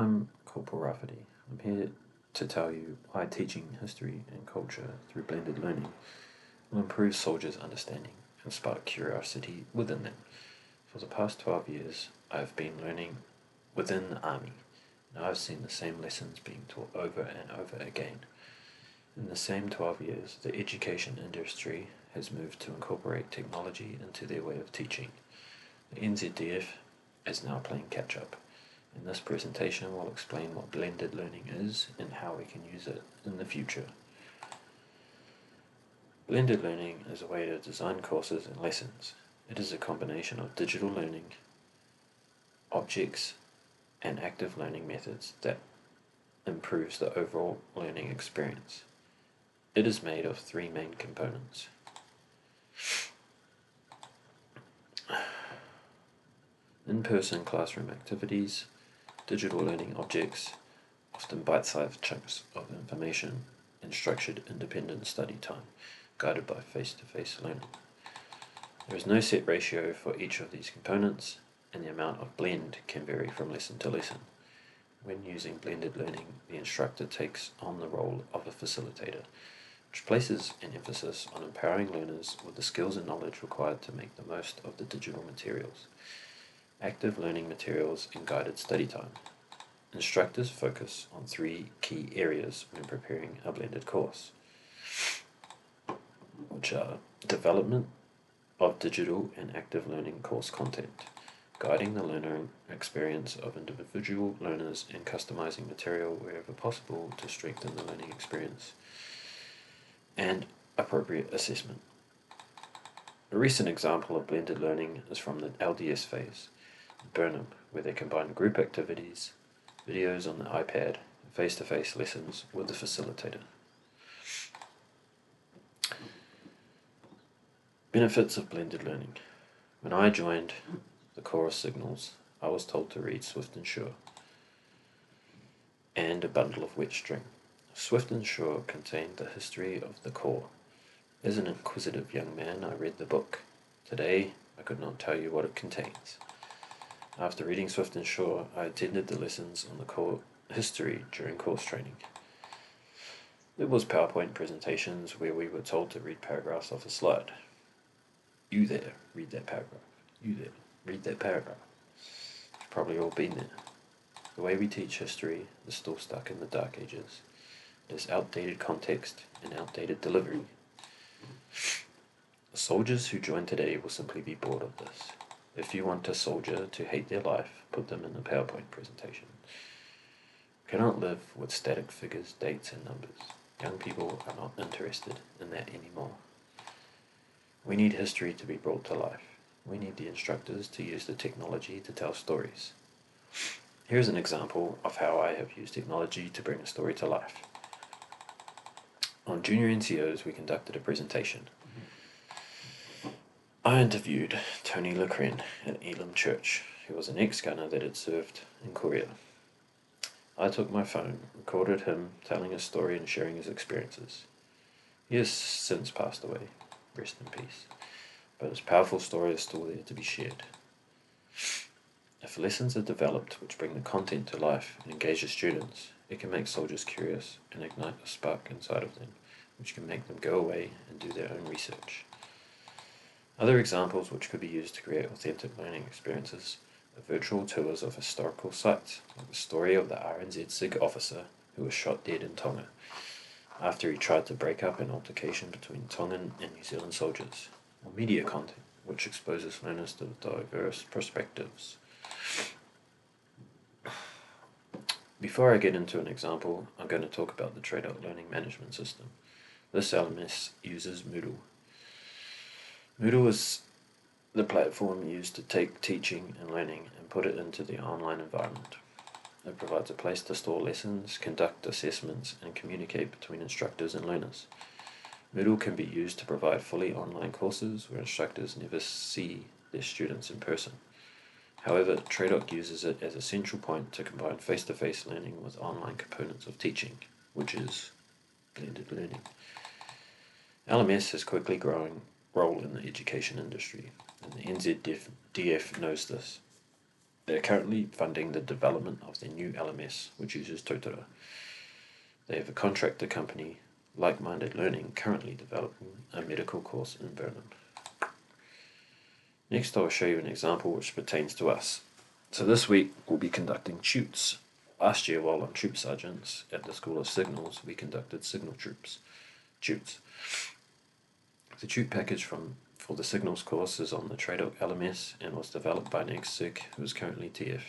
I'm Corporal Rafferty. I'm here to tell you why teaching history and culture through blended learning will improve soldiers' understanding and spark curiosity within them. For the past 12 years, I've been learning within the Army, and I've seen the same lessons being taught over and over again. In the same 12 years, the education industry has moved to incorporate technology into their way of teaching. The NZDF is now playing catch-up. In this presentation, we'll explain what blended learning is and how we can use it in the future. Blended learning is a way to design courses and lessons. It is a combination of digital learning, objects, and active learning methods that improves the overall learning experience. It is made of three main components. In-person classroom activities, digital learning objects, often bite-sized chunks of information, and structured independent study time, guided by face-to-face learning. There is no set ratio for each of these components, and the amount of blend can vary from lesson to lesson. When using blended learning, the instructor takes on the role of a facilitator, which places an emphasis on empowering learners with the skills and knowledge required to make the most of the digital materials. Active learning materials and guided study time. Instructors focus on three key areas when preparing a blended course, which are development of digital and active learning course content, guiding the learner experience of individual learners, and customizing material wherever possible to strengthen the learning experience, and appropriate assessment. A recent example of blended learning is from the LDS phase in Burnham, where they combined group activities, videos on the iPad, and face-to-face lessons with the facilitator. Benefits of blended learning. When I joined the Corps of Signals, I was told to read Swift and Sure and a bundle of wet string. Swift and Sure contained the history of the Corps. As an inquisitive young man, I read the book. Today, I could not tell you what it contains. After reading Swift and Sure, I attended the lessons on the Corps history during course training. There was PowerPoint presentations where we were told to read paragraphs off a slide. You there, read that paragraph. You there, read that paragraph. You've probably all been there. The way we teach history is still stuck in the Dark Ages. It is outdated context and outdated delivery. The soldiers who join today will simply be bored of this. If you want a soldier to hate their life, put them in a PowerPoint presentation. We cannot live with static figures, dates, and numbers. Young people are not interested in that anymore. We need history to be brought to life. We need the instructors to use the technology to tell stories. Here's an example of how I have used technology to bring a story to life. On junior NCOs, we conducted a presentation. I interviewed Tony Lecren at Elam Church, who was an ex-gunner that had served in Korea. I took my phone, recorded him telling his story and sharing his experiences. He has since passed away, rest in peace, but his powerful story is still there to be shared. If lessons are developed which bring the content to life and engage the students, it can make soldiers curious and ignite a spark inside of them, which can make them go away and do their own research. Other examples which could be used to create authentic learning experiences are virtual tours of historical sites, like the story of the RNZ SIG officer who was shot dead in Tonga, after he tried to break up an altercation between Tongan and New Zealand soldiers, or media content which exposes learners to diverse perspectives. Before I get into an example, I'm going to talk about the TradeOut Learning Management System. This LMS uses Moodle. Moodle is the platform used to take teaching and learning and put it into the online environment. It provides a place to store lessons, conduct assessments, and communicate between instructors and learners. Moodle can be used to provide fully online courses where instructors never see their students in person. However, TradeOut uses it as a central point to combine face-to-face learning with online components of teaching, which is blended learning. LMS has quickly growing role in the education industry, and the NZDF knows this. They are currently funding the development of their new LMS, which uses Totara. They have a contractor company, Like-Minded Learning, currently developing a medical course in Berlin. Next, I'll show you an example which pertains to us. So this week, we'll be conducting toots. Last year, while on troop sergeants at the School of Signals, we conducted signal toots. The toot package for the signals course is on the TradeOc LMS and was developed by an ex-SIG who is currently TF.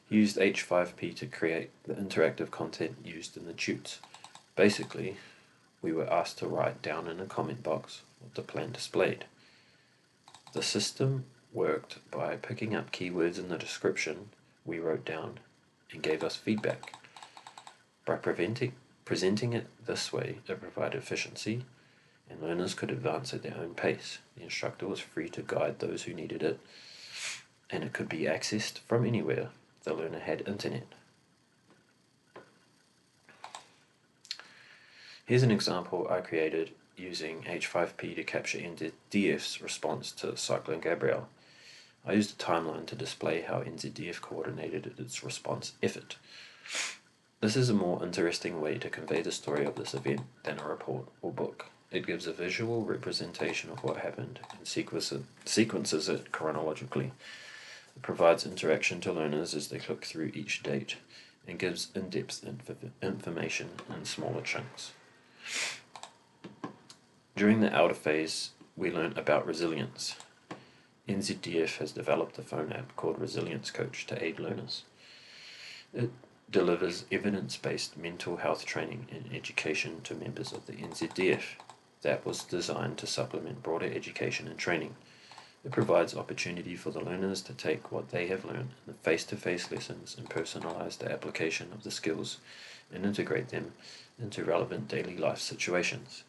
He used H5P to create the interactive content used in the toots. Basically, we were asked to write down in a comment box what the plan displayed. The system worked by picking up keywords in the description we wrote down and gave us feedback. By presenting it this way, it provided efficiency, and learners could advance at their own pace. The instructor was free to guide those who needed it, and it could be accessed from anywhere the learner had internet. Here's an example I created using H5P to capture NZDF's response to Cyclone Gabrielle. I used a timeline to display how NZDF coordinated its response effort. This is a more interesting way to convey the story of this event than a report or book. It gives a visual representation of what happened and sequences it chronologically. It provides interaction to learners as they click through each date and gives in-depth information in smaller chunks. During the outer phase, we learned about resilience. NZDF has developed a phone app called Resilience Coach to aid learners. It delivers evidence-based mental health training and education to members of the NZDF. The app was designed to supplement broader education and training. It provides opportunity for the learners to take what they have learned in the face-to-face lessons and personalize the application of the skills and integrate them into relevant daily life situations.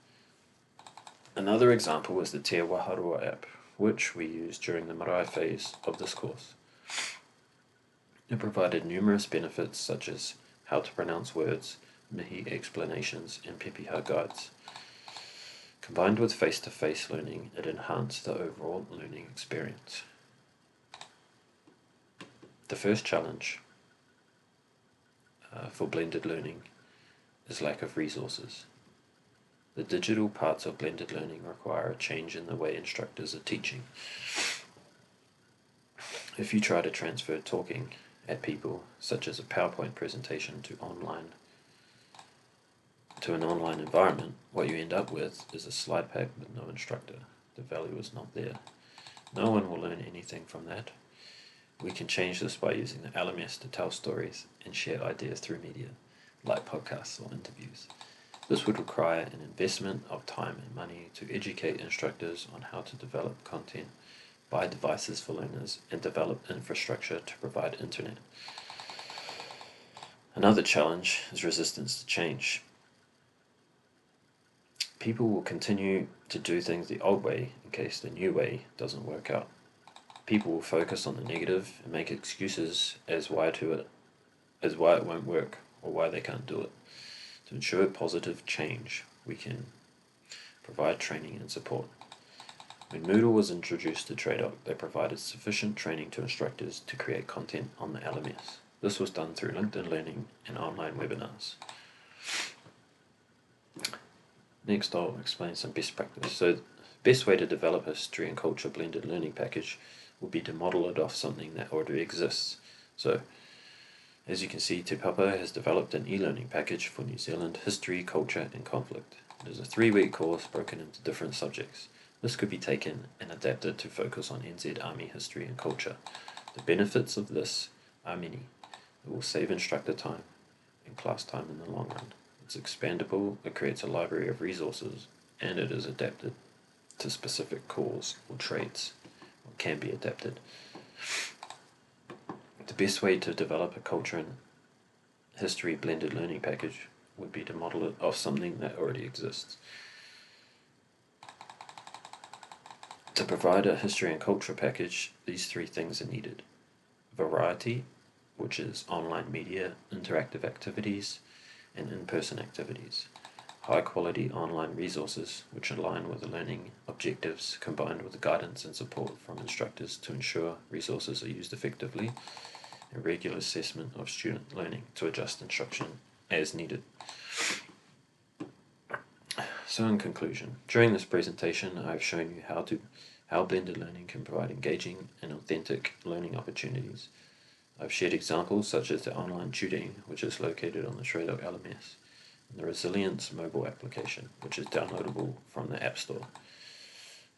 Another example is the Te Waharua app, which we used during the marae phase of this course. It provided numerous benefits such as how to pronounce words, mihi explanations, and pepeha guides. Combined with face-to-face learning, it enhanced the overall learning experience. The first challenge for blended learning is lack of resources. The digital parts of blended learning require a change in the way instructors are teaching. If you try to transfer talking at people, such as a PowerPoint presentation to an online environment, what you end up with is a slide pack with no instructor. The value is not there. No one will learn anything from that. We can change this by using the LMS to tell stories and share ideas through media, like podcasts or interviews. This would require an investment of time and money to educate instructors on how to develop content, buy devices for learners, and develop infrastructure to provide internet. Another challenge is resistance to change. People will continue to do things the old way in case the new way doesn't work out. People will focus on the negative and make excuses as why it won't work or why they can't do it. To ensure positive change, we can provide training and support. When Moodle was introduced to TradeOc, they provided sufficient training to instructors to create content on the LMS. This was done through LinkedIn Learning and online webinars. Next, I'll explain some best practice. So, the best way to develop a history and culture blended learning package would be to model it off something that already exists. So, as you can see, Te Papa has developed an e-learning package for New Zealand history, culture, and conflict. It is a 3-week course broken into different subjects. This could be taken and adapted to focus on NZ Army history and culture. The benefits of this are many. It will save instructor time and class time in the long run. It's expandable, it creates a library of resources, and it is adapted to specific cores or traits, or can be adapted. The best way to develop a culture and history blended learning package would be to model it off something that already exists. To provide a history and culture package, these 3 things are needed. Variety, which is online media, interactive activities, and in-person activities. high quality online resources which align with the learning objectives, combined with the guidance and support from instructors to ensure resources are used effectively, and regular assessment of student learning to adjust instruction as needed. So in conclusion, during this presentation I have shown you how blended learning can provide engaging and authentic learning opportunities. I've shared examples such as the online tutoring, which is located on the Shrelo LMS, and the Resilience mobile application, which is downloadable from the App Store.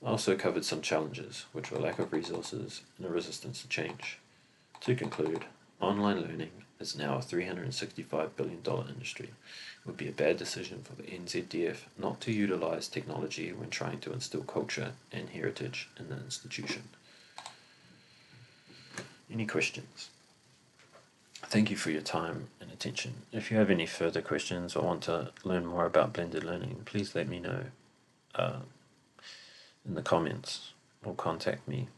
I also covered some challenges, which were lack of resources and a resistance to change. To conclude, online learning is now a $365 billion industry. It would be a bad decision for the NZDF not to utilise technology when trying to instill culture and heritage in the institution. Any questions? Thank you for your time and attention. If you have any further questions or want to learn more about blended learning, please let me know in the comments or contact me